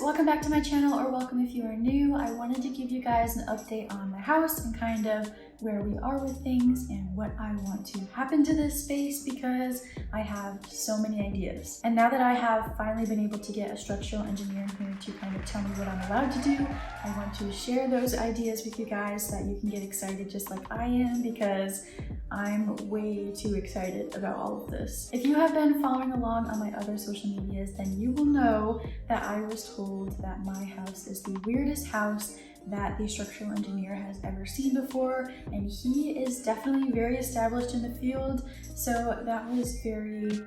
welcome back to my channel, or welcome if you are new. I wanted to give you guys an update on my house and kind of where we are with things and what I want to happen to this space, because I have so many ideas. And now that I have finally been able to get a structural engineer in here to kind of tell me what I'm allowed to do, I want to share those ideas with you guys so that you can get excited just like I am, because I'm way too excited about all of this. If you have been following along on my other social medias, then you will know that I was told that my house is the weirdest house that the structural engineer has ever seen before, and he is definitely very established in the field, so that was very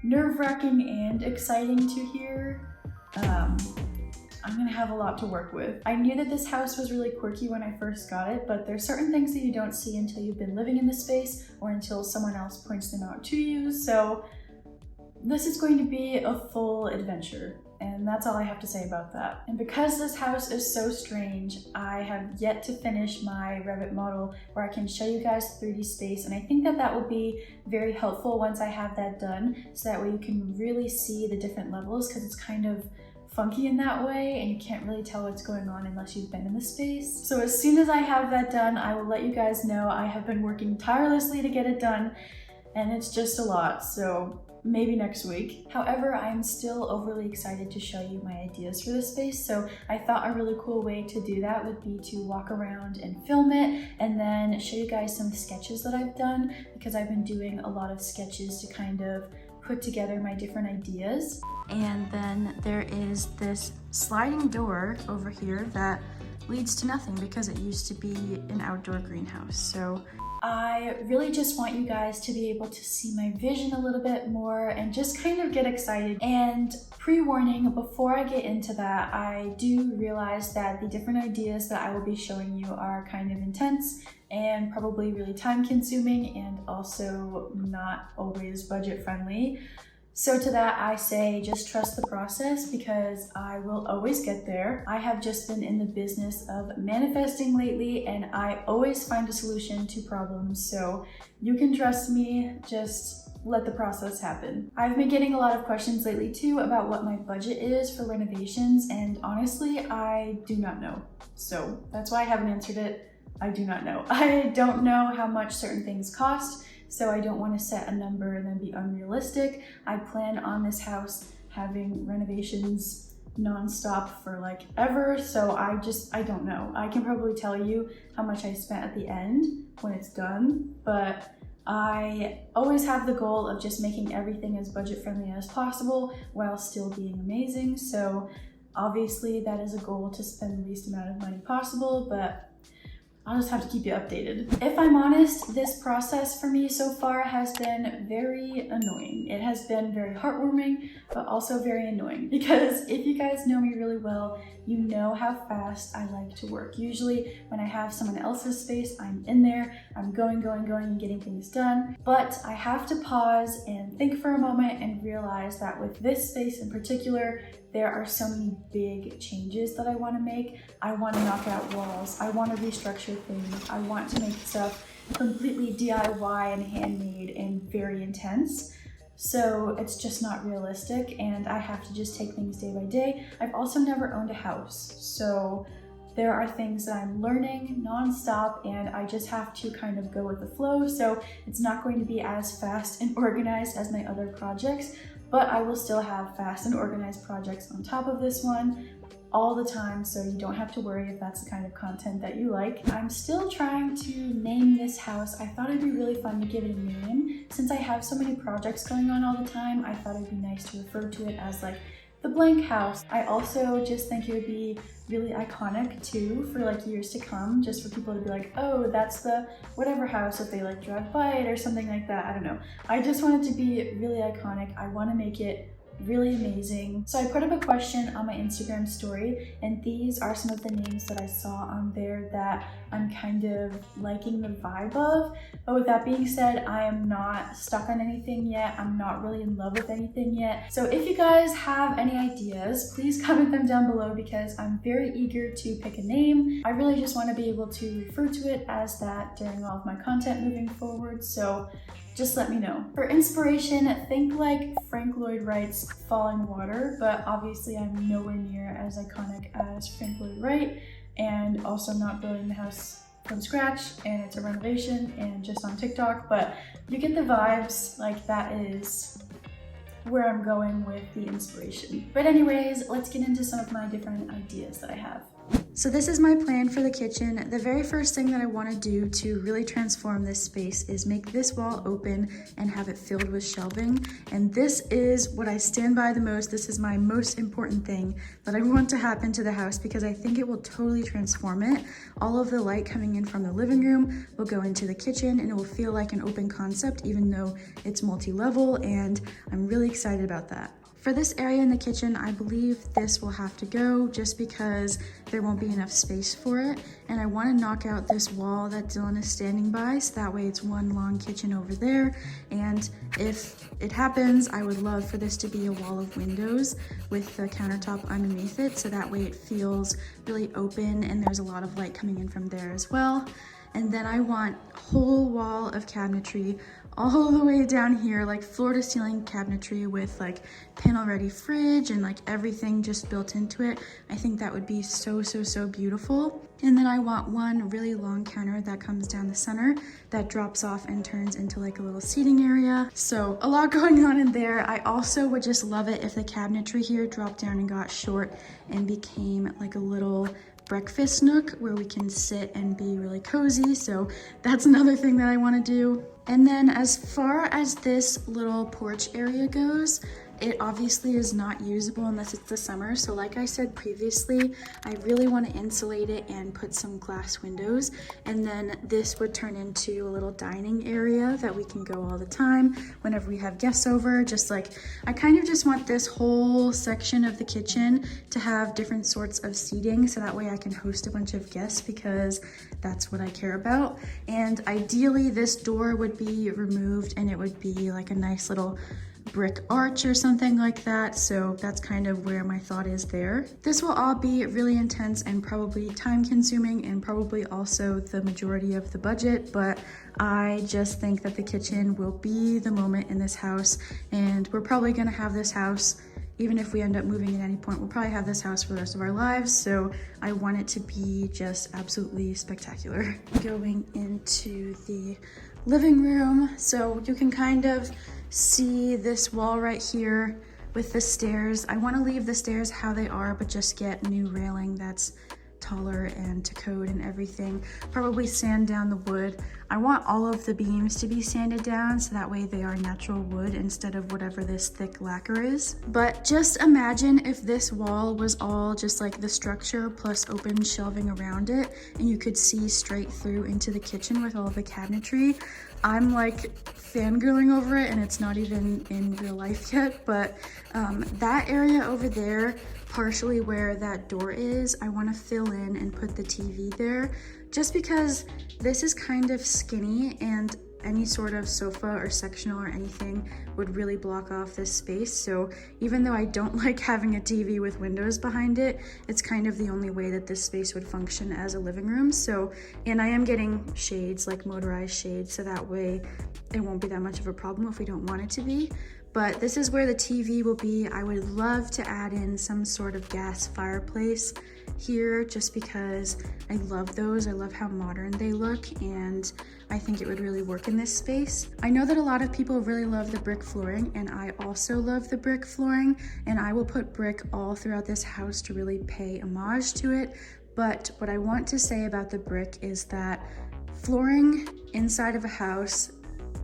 nerve-wracking and exciting to hear. I'm gonna have a lot to work with. I knew that this house was really quirky when I first got it, but there's certain things that you don't see until you've been living in the space or until someone else points them out to you, so this is going to be a full adventure. And that's all I have to say about that. And because this house is so strange, I have yet to finish my Revit model where I can show you guys 3D space, and I think that that will be very helpful once I have that done, so that way you can really see the different levels, because it's kind of funky in that way and you can't really tell what's going on unless you've been in the space. So as soon as I have that done, I will let you guys know. I have been working tirelessly to get it done, and it's just a lot, so maybe next week. However, I'm still overly excited to show you my ideas for this space, so I thought a really cool way to do that would be to walk around and film it and then show you guys some sketches that I've done, because I've been doing a lot of sketches to kind of put together my different ideas. And then there is this sliding door over here that leads to nothing because it used to be an outdoor greenhouse. So I really just want you guys to be able to see my vision a little bit more and just kind of get excited. And pre-warning, before I get into that, I do realize that the different ideas that I will be showing you are kind of intense and probably really time consuming and also not always budget friendly. So to that I say, just trust the process, because I will always get there. I have just been in the business of manifesting lately, and I always find a solution to problems. So you can trust me, just let the process happen. I've been getting a lot of questions lately too about what my budget is for renovations, and honestly, I do not know. So that's why I haven't answered it. I do not know. I don't know how much certain things cost, so I don't want to set a number and then be unrealistic. I plan on this house having renovations non-stop for like ever, so I don't know. I can probably tell you how much I spent at the end when it's done, but I always have the goal of just making everything as budget friendly as possible while still being amazing. So obviously that is a goal, to spend the least amount of money possible, but I'll just have to keep you updated. If I'm honest, this process for me so far has been very annoying. It has been very heartwarming, but also very annoying, because if you guys know me really well, you know how fast I like to work. Usually when I have someone else's space, I'm in there, I'm going and getting things done. But I have to pause and think for a moment and realize that with this space in particular, there are so many big changes that I want to make. I want to knock out walls. I want to restructure things. I want to make stuff completely DIY and handmade and very intense. So it's just not realistic, and I have to just take things day by day. I've also never owned a house, so there are things that I'm learning nonstop, and I just have to kind of go with the flow. So it's not going to be as fast and organized as my other projects, but I will still have fast and organized projects on top of this one all the time, so you don't have to worry if that's the kind of content that you like. I'm still trying to name this house. I thought it'd be really fun to give it a name. Since I have so many projects going on all the time, I thought it'd be nice to refer to it as like the blank house. I also just think it would be really iconic too for like years to come, just for people to be like, oh, that's the whatever house, if they like drive by it or something like that. I don't know. I just want it to be really iconic. I want to make it really amazing. So I put up a question on my Instagram story, and these are some of the names that I saw on there that I'm kind of liking the vibe of. But with that being said, I am not stuck on anything yet. I'm not really in love with anything yet. So if you guys have any ideas, please comment them down below, because I'm very eager to pick a name. I really just want to be able to refer to it as that during all of my content moving forward. So just let me know. For inspiration, think like Frank Lloyd Wright's Falling Water, but obviously I'm nowhere near as iconic as Frank Lloyd Wright, and also not building the house from scratch, and it's a renovation and just on TikTok, but you get the vibes. Like, that is where I'm going with the inspiration. But anyways, let's get into some of my different ideas that I have. So this is my plan for the kitchen. The very first thing that I want to do to really transform this space is make this wall open and have it filled with shelving. And this is what I stand by the most. This is my most important thing that I want to happen to the house because I think it will totally transform it. All of the light coming in from the living room will go into the kitchen and it will feel like an open concept even though it's multi-level, and I'm really excited about that. For this area in the kitchen, I believe this will have to go just because there won't be enough space for it. And I want to knock out this wall that Dillon is standing by, so that way it's one long kitchen over there. And if it happens, I would love for this to be a wall of windows with the countertop underneath it, so that way it feels really open and there's a lot of light coming in from there as well. And then I want a whole wall of cabinetry all the way down here, like floor to ceiling cabinetry with like panel ready fridge and like everything just built into it. I think that would be so beautiful. And then I want one really long counter that comes down the center that drops off and turns into like a little seating area. So a lot going on in there. I also would just love it if the cabinetry here dropped down and got short and became like a little breakfast nook where we can sit and be really cozy. So that's another thing that I want to do. And then as far as this little porch area goes, it obviously is not usable unless it's the summer. So like I said previously, I really want to insulate it and put some glass windows. And then this would turn into a little dining area that we can go all the time whenever we have guests over. Just like, I kind of just want this whole section of the kitchen to have different sorts of seating, so that way I can host a bunch of guests because that's what I care about. And ideally this door would be removed and it would be like a nice little brick arch or something like that. So that's kind of where my thought is there. This will all be really intense and probably time consuming and probably also the majority of the budget, but I just think that the kitchen will be the moment in this house, and we're probably gonna have this house, even if we end up moving at any point, we'll probably have this house for the rest of our lives. So I want it to be just absolutely spectacular. Going into the living room, so you can kind of see this wall right here with the stairs. I want to leave the stairs how they are, but just get new railing that's taller and to code and everything. Probably sand down the wood. I want all of the beams to be sanded down so that way they are natural wood instead of whatever this thick lacquer is. But just imagine if this wall was all just like the structure plus open shelving around it, and you could see straight through into the kitchen with all the cabinetry. I'm like fangirling over it, and it's not even in real life yet, but that area over there, partially where that door is, I want to fill in and put the TV there, just because this is kind of skinny and any sort of sofa or sectional or anything would really block off this space. So even though I don't like having a TV with windows behind it, it's kind of the only way that this space would function as a living room. So, and I am getting shades, like motorized shades, so that way it won't be that much of a problem if we don't want it to be. But this is where the TV will be. I would love to add in some sort of gas fireplace here just because I love those. I love how modern they look, and I think it would really work in this space. I know that a lot of people really love the brick flooring, and I also love the brick flooring, and I will put brick all throughout this house to really pay homage to it. But what I want to say about the brick is that flooring inside of a house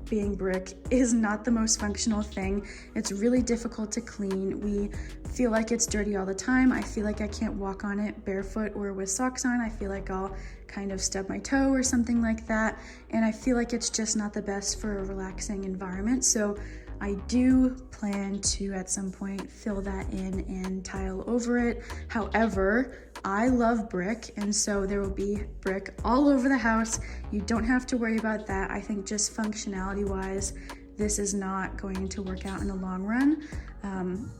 being brick is not the most functional thing. It's really difficult to clean. We feel like it's dirty all the time. I feel like I can't walk on it barefoot or with socks on. I feel like I'll kind of stub my toe or something like that. And I feel like it's just not the best for a relaxing environment. So I do plan to at some point fill that in and tile over it. However, I love brick, and so there will be brick all over the house. You don't have to worry about that. I think just functionality wise, this is not going to work out in the long run.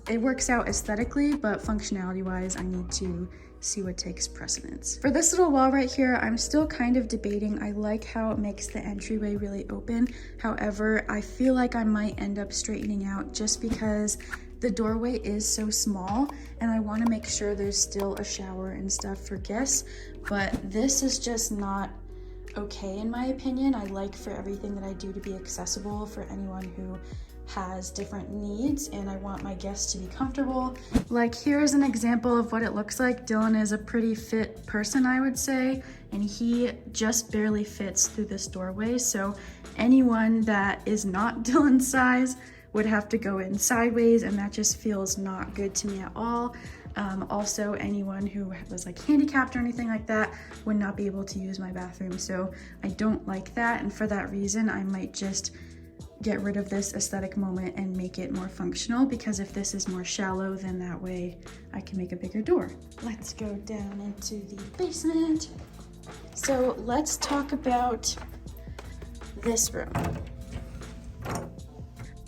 It works out aesthetically, but functionality wise, I need to see what takes precedence. For this little wall right here, I'm still kind of debating. I like how it makes the entryway really open. However, I feel like I might end up straightening out just because the doorway is so small and I want to make sure there's still a shower and stuff for guests, but this is just not okay in my opinion. I like for everything that I do to be accessible for anyone who has different needs, and I want my guests to be comfortable. Like, here's an example of what it looks like. Dillon is a pretty fit person, I would say, and he just barely fits through this doorway. So anyone that is not Dillon's size would have to go in sideways, and that just feels not good to me at all. Also, anyone who was like handicapped or anything like that would not be able to use my bathroom. So I don't like that, and for that reason, I might just get rid of this aesthetic moment and make it more functional, because if this is more shallow, then that way I can make a bigger door. Let's go down into the basement. So let's talk about this room.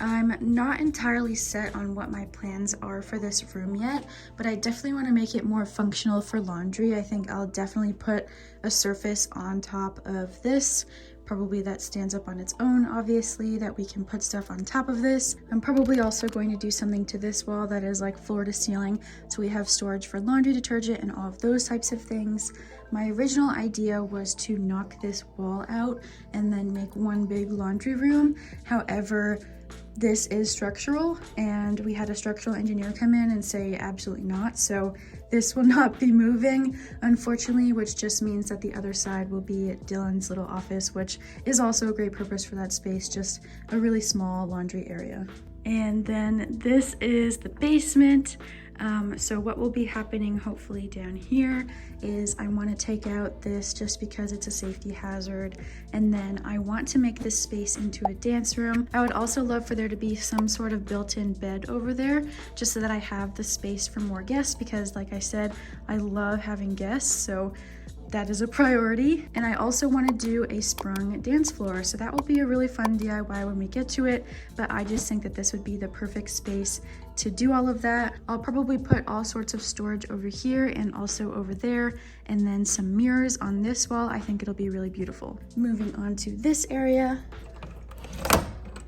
I'm not entirely set on what my plans are for this room yet, but I definitely want to make it more functional for laundry. I think I'll definitely put a surface on top of this, probably that stands up on its own, obviously, that we can put stuff on top of this. I'm probably also going to do something to this wall that is like floor to ceiling, so we have storage for laundry detergent and all of those types of things. My original idea was to knock this wall out and then make one big laundry room. However, this is structural, and we had a structural engineer come in and say absolutely not, so this will not be moving, unfortunately, which just means that the other side will be Dillon's little office, which is also a great purpose for that space, just a really small laundry area. And then this is the basement. So what will be happening hopefully down here is I want to take out this just because it's a safety hazard, and then I want to make this space into a dance room. I would also love for there to be some sort of built-in bed over there, just so that I have the space for more guests, because like I said, I love having guests, so that is a priority. And I also want to do a sprung dance floor, so that will be a really fun DIY when we get to it, but I just think that this would be the perfect space to do all of that. I'll probably put all sorts of storage over here and also over there, and then some mirrors on this wall. I think it'll be really beautiful. Moving on to this area.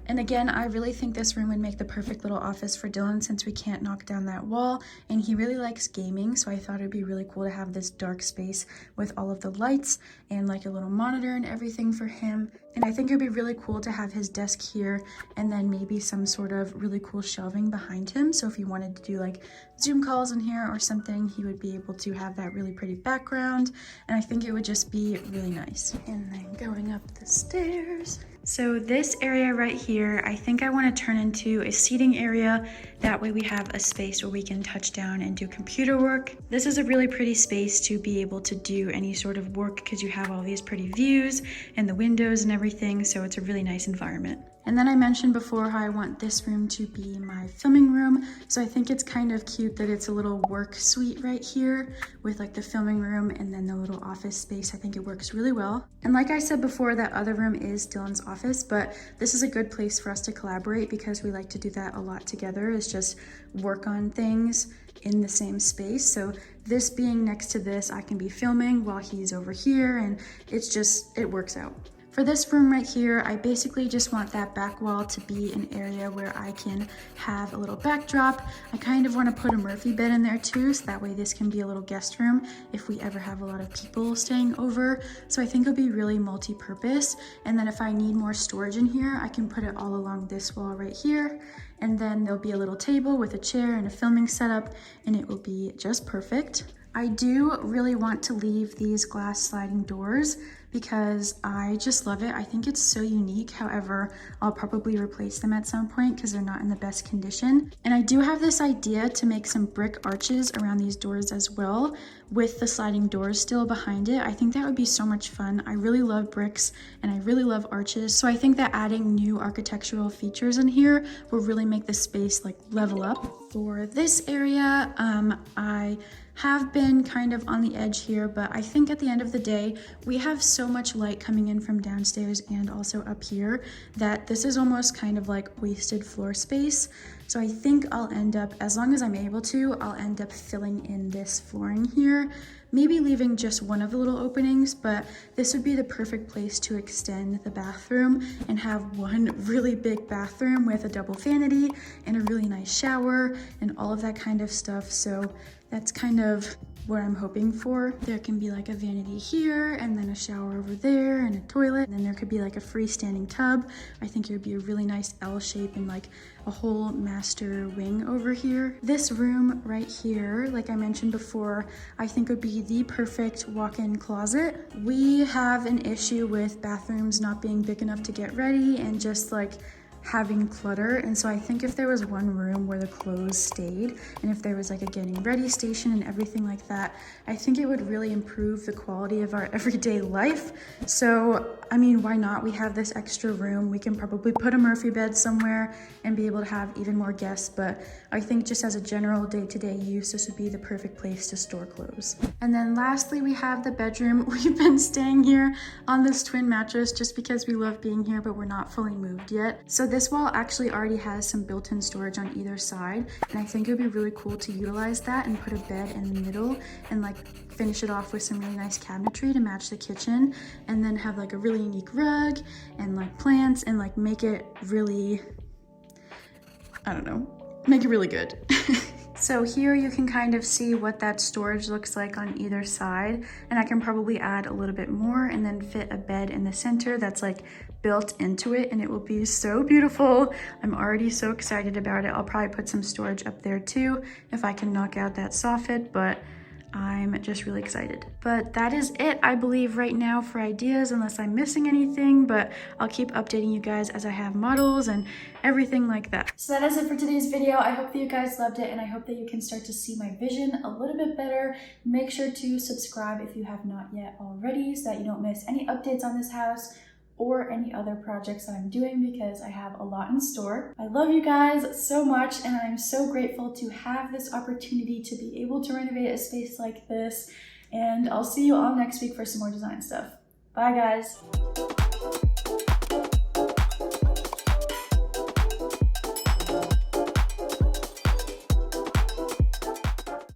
And again, I really think this room would make the perfect little office for Dillon, since we can't knock down that wall, and he really likes gaming, so I thought it'd be really cool to have this dark space with all of the lights and like a little monitor and everything for him. And I think it'd be really cool to have his desk here and then maybe some sort of really cool shelving behind him, so if he wanted to do like Zoom calls in here or something, he would be able to have that really pretty background, and I think it would just be really nice. And then going up the stairs. So this area right here, I think I want to turn into a seating area. That way we have a space where we can touch down and do computer work. This is a really pretty space to be able to do any sort of work, because you have all these pretty views and the windows and everything, so it's a really nice environment. And then I mentioned before how I want this room to be my filming room, so I think it's kind of cute that it's a little work suite right here with like the filming room and then the little office space. I think it works really well. And like I said before, that other room is Dillon's office, but this is a good place for us to collaborate, because we like to do that a lot together, is just work on things in the same space. So this being next to this, I can be filming while he's over here, and it works out. For this room right here, I basically just want that back wall to be an area where I can have a little backdrop. I kind of want to put a Murphy bed in there too, so that way this can be a little guest room if we ever have a lot of people staying over. So I think it'll be really multi-purpose. And then if I need more storage in here, I can put it all along this wall right here. And then there'll be a little table with a chair and a filming setup, and it will be just perfect. I do really want to leave these glass sliding doors because I just love it. I think it's so unique. However, I'll probably replace them at some point because they're not in the best condition. And I do have this idea to make some brick arches around these doors as well, with the sliding doors still behind it. I think that would be so much fun. I really love bricks and I really love arches. So I think that adding new architectural features in here will really make the space like level up. For this area, I have been kind of on the edge here, but I think at the end of the day, we have so much light coming in from downstairs and also up here that this is almost kind of like wasted floor space. So I think I'll end up, as long as I'm able to, I'll end up filling in this flooring here, maybe leaving just one of the little openings, but this would be the perfect place to extend the bathroom and have one really big bathroom with a double vanity and a really nice shower and all of that kind of stuff. So that's kind of what I'm hoping for. There can be like a vanity here and then a shower over there and a toilet. And then there could be like a freestanding tub. I think it would be a really nice L shape and like a whole master wing over here. This room right here, like I mentioned before, I think would be the perfect walk-in closet. We have an issue with bathrooms not being big enough to get ready and just like having clutter, and so I think if there was one room where the clothes stayed and if there was like a getting ready station and everything like that, I think it would really improve the quality of our everyday life. So I mean, why not? We have this extra room, we can probably put a Murphy bed somewhere and be able to have even more guests, but I think just as a general day-to-day use, this would be the perfect place to store clothes. And then lastly, we have the bedroom. We've been staying here on this twin mattress just because we love being here, but we're not fully moved yet. So this wall actually already has some built-in storage on either side, and I think it would be really cool to utilize that and put a bed in the middle and like finish it off with some really nice cabinetry to match the kitchen, and then have like a really unique rug and like plants and like make it really, I don't know, make it really good. So here you can kind of see what that storage looks like on either side, and I can probably add a little bit more and then fit a bed in the center that's like built into it, and it will be so beautiful. I'm already so excited about it. I'll probably put some storage up there too if I can knock out that soffit, but I'm just really excited. But that is it, I believe, right now for ideas, unless I'm missing anything, but I'll keep updating you guys as I have models and everything like that. So that is it for today's video. I hope that you guys loved it, and I hope that you can start to see my vision a little bit better. Make sure to subscribe if you have not yet already so that you don't miss any updates on this house or any other projects that I'm doing, because I have a lot in store. I love you guys so much, and I'm so grateful to have this opportunity to be able to renovate a space like this, and I'll see you all next week for some more design stuff. Bye guys.